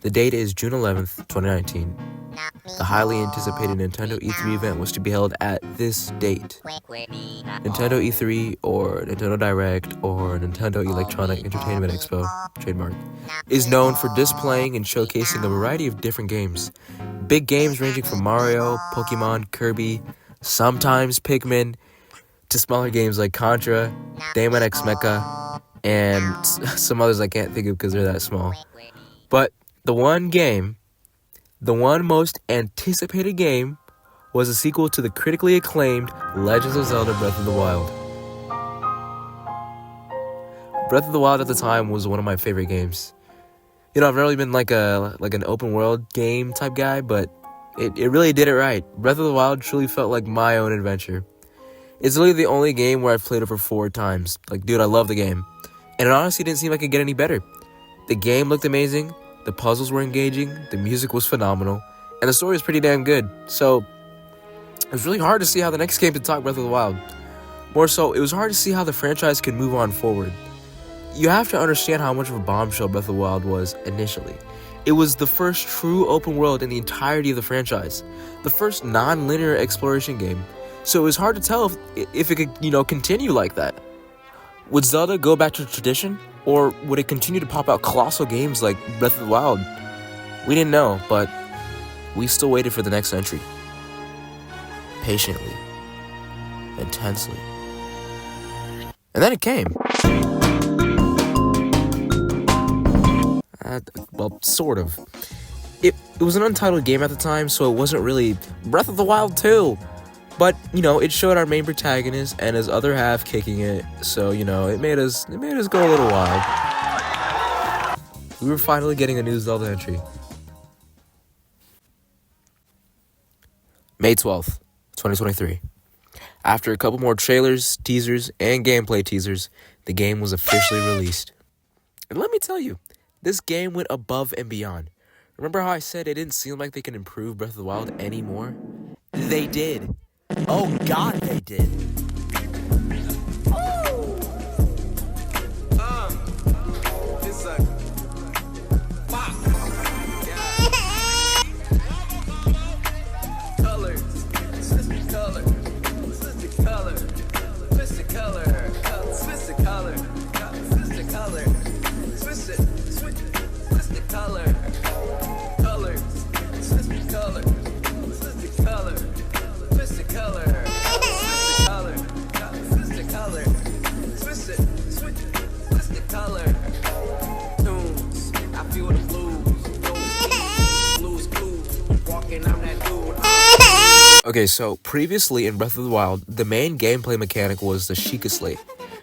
The date is June 11th, 2019. The highly anticipated Nintendo E3 event was to be held at this date. Nintendo E3, or Nintendo Direct, or Nintendo Electronic Entertainment Expo, trademark, is known for displaying and showcasing a variety of different games. Big games ranging from Mario, Pokemon, Kirby, sometimes Pikmin, to smaller games like Contra, Daemon X Mecha, and some others I can't think of because they're that small. But the one most anticipated game, was a sequel to the critically acclaimed Legends of Zelda Breath of the Wild. Breath of the Wild at the time was one of my favorite games. I've never really been like an open world game type guy, but it really did it right. Breath of the Wild truly felt like my own adventure. It's literally the only game where I've played over 4 times. Dude, I love the game. And it honestly didn't seem like it could get any better. The game looked amazing, the puzzles were engaging, the music was phenomenal, and the story was pretty damn good. So, it was really hard to see how the next game could top Breath of the Wild. More so, it was hard to see how the franchise could move on forward. You have to understand how much of a bombshell Breath of the Wild was initially. It was the first true open world in the entirety of the franchise. The first non-linear exploration game. So it was hard to tell if it could, continue like that. Would Zelda go back to tradition? Or would it continue to pop out colossal games like Breath of the Wild? We didn't know, but we still waited for the next entry. Patiently. Intensely. And then it came. Well, sort of. It was an untitled game at the time, so it wasn't really Breath of the Wild 2. But, it showed our main protagonist and his other half kicking it, so, it made us go a little wild. We were finally getting a new Zelda entry. May 12th, 2023. After a couple more trailers, teasers, and gameplay teasers, the game was officially released. And let me tell you, this game went above and beyond. Remember how I said it didn't seem like they could improve Breath of the Wild anymore? They did. Oh God, they did. It's a pop. Colors. Switch the color. Switch the color. Switch the color. Switch the color. Switch the color. Switch it. Switch the color. Colors. Switch the color. Switch the color. Switch the color. Switch the color. Switch the color. Switch it. Switch the color. Tunes. I feel the blues. Blues. Walking on that dude. Okay, so previously in Breath of the Wild, the main gameplay mechanic was the Sheikah Slate,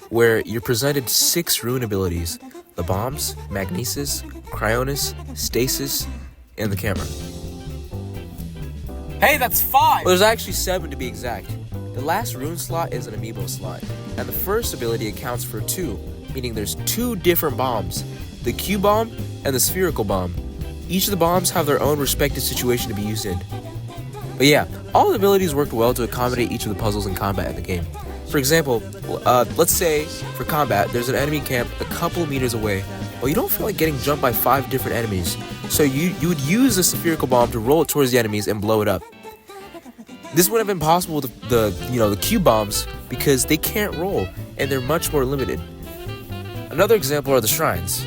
where you're presented 6 rune abilities: the bombs, magnesis, cryonis, stasis, and the camera. Hey, that's 5! Well, there's actually 7 to be exact. The last rune slot is an amiibo slot, and the first ability accounts for 2, meaning there's 2 different bombs: the Q bomb and the spherical bomb. Each of the bombs have their own respective situation to be used in. But yeah, all the abilities worked well to accommodate each of the puzzles in combat in the game. For example, let's say for combat, there's an enemy camp a couple of meters away, but you don't feel like getting jumped by 5 different enemies. So you would use the spherical bomb to roll it towards the enemies and blow it up. This wouldn't have been possible with the Q bombs because they can't roll and they're much more limited. Another example are the shrines,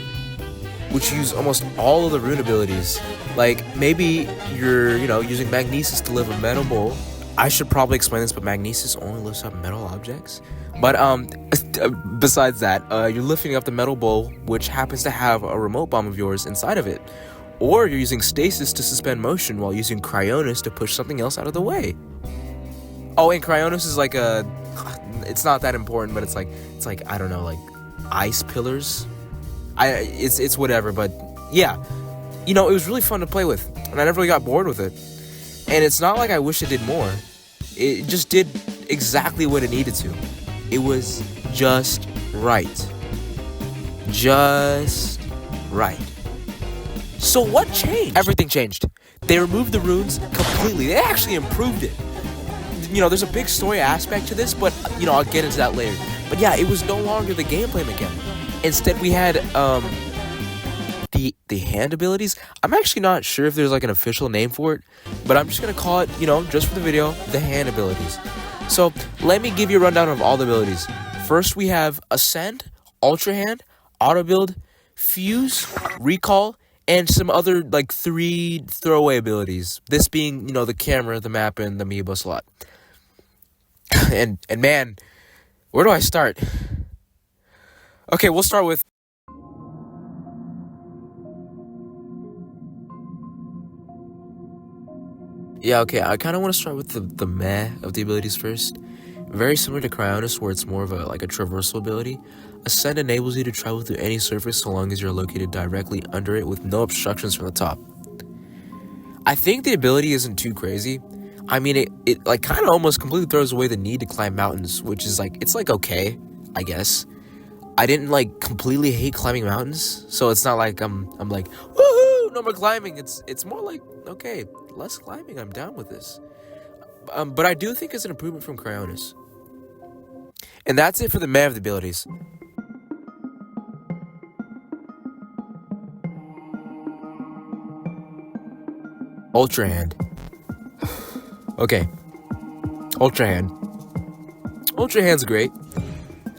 which use almost all of the rune abilities. Like, maybe you're, using magnesis to lift a metal bowl. I should probably explain this, but magnesis only lifts up metal objects. But, besides that, you're lifting up the metal bowl, which happens to have a remote bomb of yours inside of it. Or you're using stasis to suspend motion while using cryonis to push something else out of the way. Oh, and cryonis is like it's not that important, but it's like, I don't know, like ice pillars. It's whatever, but yeah, it was really fun to play with, and I never really got bored with it. And it's not like I wish it did more. It just did exactly what it needed to. It was just right. Just right. So what changed? Everything changed. They removed the runes completely. They actually improved it. There's a big story aspect to this, but, I'll get into that later. But yeah, it was no longer the gameplay mechanic. Instead, we had the hand abilities. I'm actually not sure if there's like an official name for it, but I'm just gonna call it, just for the video, the hand abilities. So let me give you a rundown of all the abilities. First, we have Ascend, Ultra Hand, Auto Build, Fuse, Recall, and some other like 3 throwaway abilities. This being, the camera, the map, and the amiibo slot. and man, where do I start? Okay, we'll start with... Yeah, okay, I kind of want to start with the meh of the abilities first. Very similar to Cryonis, where it's more of a traversal ability. Ascend enables you to travel through any surface so long as you're located directly under it with no obstructions from the top. I think the ability isn't too crazy. I mean, it like kind of almost completely throws away the need to climb mountains, which is it's okay, I guess. I didn't completely hate climbing mountains, so it's not like I'm like, woohoo, no more climbing. It's more like, okay, less climbing, I'm down with this. But I do think it's an improvement from Cryonis. And that's it for the meh of the abilities. Ultra Hand. Okay. Ultra Hand. Ultra Hand's great.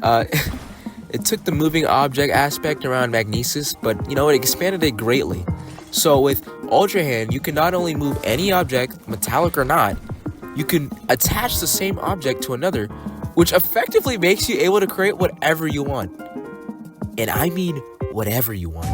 It took the moving object aspect around Magnesis, but it expanded it greatly. So with Ultra Hand, you can not only move any object, metallic or not, you can attach the same object to another, which effectively makes you able to create whatever you want. And I mean whatever you want.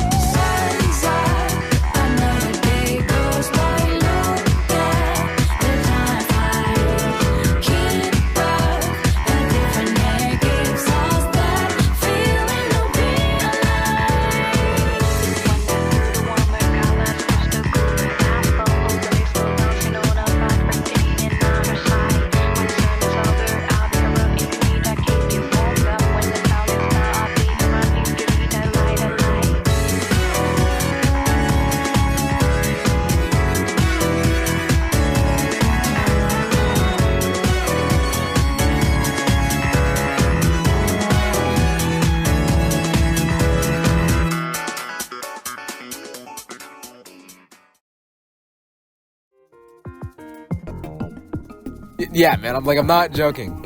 Yeah, man, I'm not joking.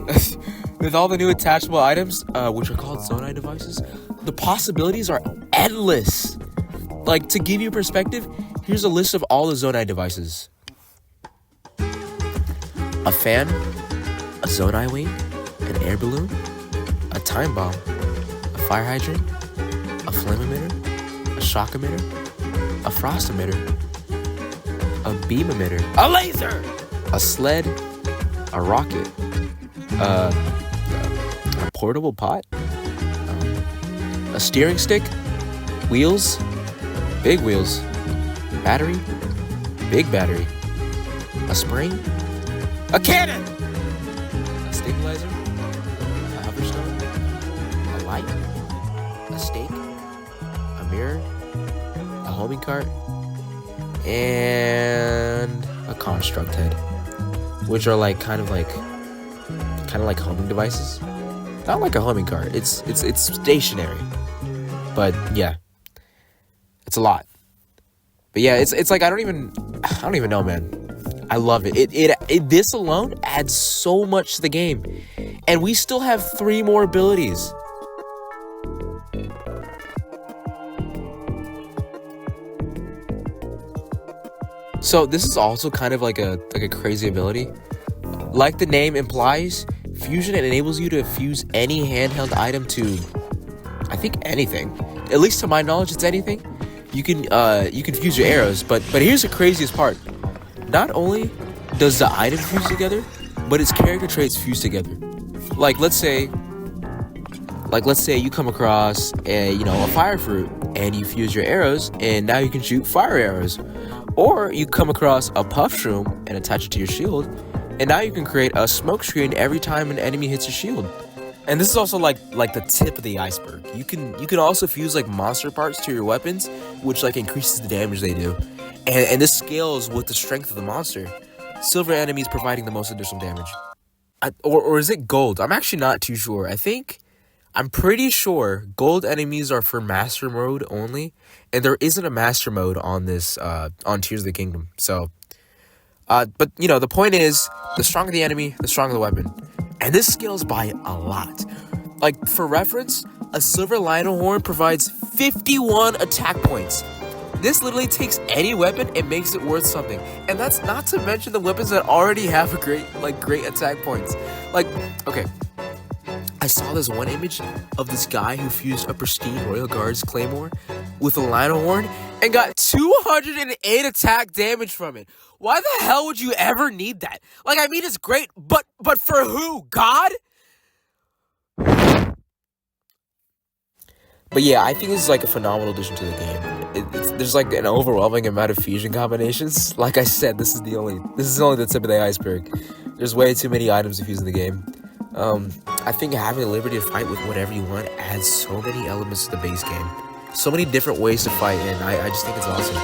With all the new attachable items, which are called Zonai devices, the possibilities are endless. To give you perspective, here's a list of all the Zonai devices. A fan, a Zonai wing, an air balloon, a time bomb, a fire hydrant, a flame emitter, a shock emitter, a frost emitter, a beam emitter, a laser, a sled, a rocket, a portable pot, a steering stick, wheels, big wheels, battery, big battery, a spring, a cannon, a stabilizer, a hoverstone, a light, a stake, a mirror, a homing cart, and a construct head, which are kind of like homing devices. Not like a homing cart. It's stationary. But yeah, it's a lot. But yeah, it's I don't even know, man. I love it. It this alone adds so much to the game, and we still have 3 more abilities. So this is also kind of like a crazy ability. Like the name implies, Fusion enables you to fuse any handheld item to, I think, anything. At least to my knowledge, it's anything. You can fuse your arrows, but here's the craziest part. Not only does the item fuse together, but its character traits fuse together. Let's say you come across a fire fruit and you fuse your arrows, and now you can shoot fire arrows. Or you come across a puff shroom and attach it to your shield, and now you can create a smoke screen every time an enemy hits your shield. And this is also like the tip of the iceberg. You can also fuse monster parts to your weapons, which increases the damage they do. And this scales with the strength of the monster. Silver enemies providing the most additional damage. Or is it gold? I'm actually not too sure. I think I'm pretty sure gold enemies are for master mode only, and there isn't a master mode on this on Tears of the Kingdom. So, but the point is, the stronger the enemy, the stronger the weapon, and this scales by a lot. Like for reference, a silver Lionel horn provides 51 attack points. This literally takes any weapon and makes it worth something, and that's not to mention the weapons that already have a great attack points. Like, okay. I saw this one image of this guy who fused a pristine Royal Guards Claymore with a Lionel Horn and got 208 attack damage from it. Why the hell would you ever need that? Like, I mean, it's great, but for who? God? But yeah, I think this is like a phenomenal addition to the game. There's like an overwhelming amount of fusion combinations. Like I said, this is only the tip of the iceberg. There's way too many items to fuse in the game. I think having the liberty to fight with whatever you want adds so many elements to the base game. So many different ways to fight, and I just think it's awesome.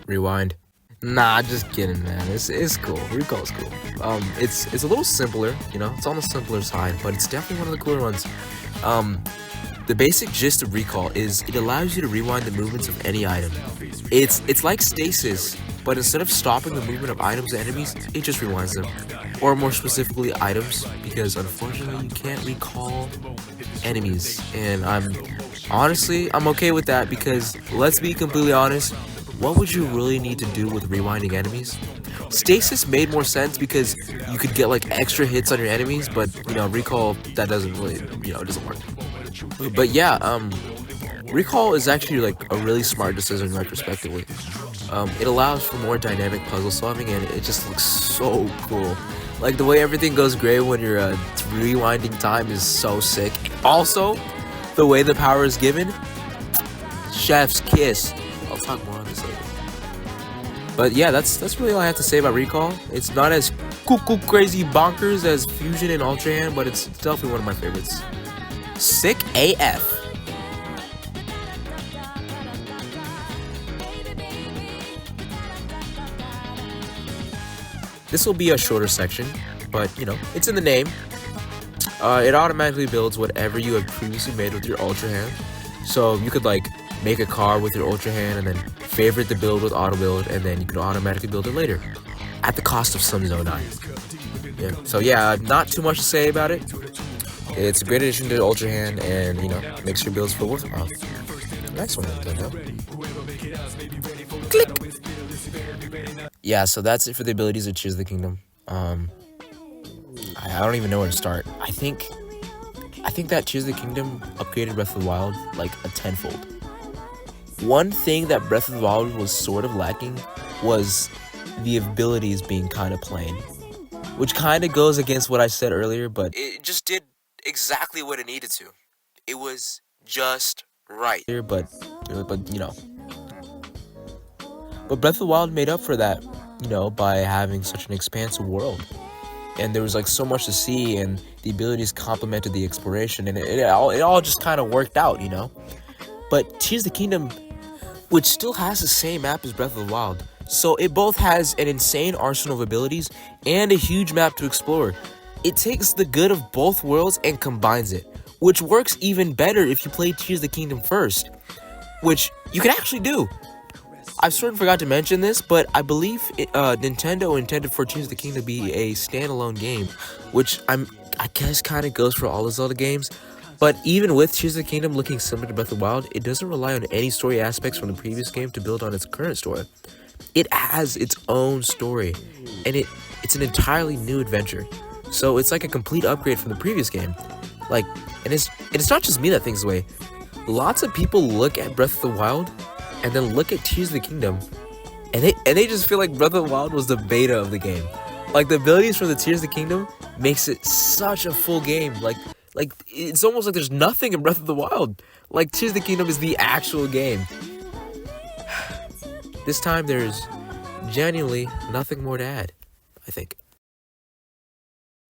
Rewind. Nah, just kidding, man. It's cool. Recall's cool. It's a little simpler, it's on the simpler side, but it's definitely one of the cooler ones. The basic gist of Recall is it allows you to rewind the movements of any item. It's like stasis, but instead of stopping the movement of items and enemies, it just rewinds them. Or more specifically, items, because unfortunately you can't recall enemies. And I'm okay with that, because let's be completely honest, what would you really need to do with rewinding enemies? Stasis made more sense because you could get like extra hits on your enemies, but Recall, that doesn't really, it doesn't work. But yeah, Recall is actually like a really smart decision retrospectively. It allows for more dynamic puzzle solving, and it just looks so cool. Like the way everything goes gray when you're rewinding time is so sick. Also, the way the power is given, chef's kiss. I'll talk more on this later. But yeah, that's really all I have to say about Recall. It's not as cool, crazy, bonkers as Fusion and Ultra Hand, but it's definitely one of my favorites. Sick AF. This will be a shorter section, but it's in the name. It automatically builds whatever you have previously made with your Ultra Hand. So you could like make a car with your Ultra Hand and then favorite the build with auto build, and then you can automatically build it later at the cost of some Zonai. Yeah. So yeah, not too much to say about it. It's a great addition to Ultra Hand, and makes your builds feel worthwhile. Nice one, Nintendo. Click. Yeah, so that's it for the abilities of Tears of the Kingdom. I don't even know where to start. I think that Tears of the Kingdom upgraded Breath of the Wild like a tenfold. One thing that Breath of the Wild was sort of lacking was the abilities being kind of plain, which kind of goes against what I said earlier, but it just did exactly what it needed to. It was just right. But Breath of the Wild made up for that, by having such an expansive world. And there was like so much to see, and the abilities complemented the exploration, and it all just kind of worked out, But Tears of the Kingdom, which still has the same map as Breath of the Wild, so it both has an insane arsenal of abilities and a huge map to explore. It takes the good of both worlds and combines it, which works even better if you play Tears of the Kingdom first, which you can actually do. I sort of forgot to mention this, but I believe Nintendo intended for Tears of the Kingdom to be a standalone game, which I guess kind of goes for all the Zelda games. But even with Tears of the Kingdom looking similar to Breath of the Wild, it doesn't rely on any story aspects from the previous game to build on its current story. It has its own story, and it's an entirely new adventure. So it's like a complete upgrade from the previous game. And it's not just me that thinks this way. Lots of people look at Breath of the Wild and then look at Tears of the Kingdom, and they just feel like Breath of the Wild was the beta of the game. Like the abilities from the Tears of the Kingdom makes it such a full game. Like it's almost like there's nothing in Breath of the Wild. Like Tears of the Kingdom is the actual game. This time there's genuinely nothing more to add, I think.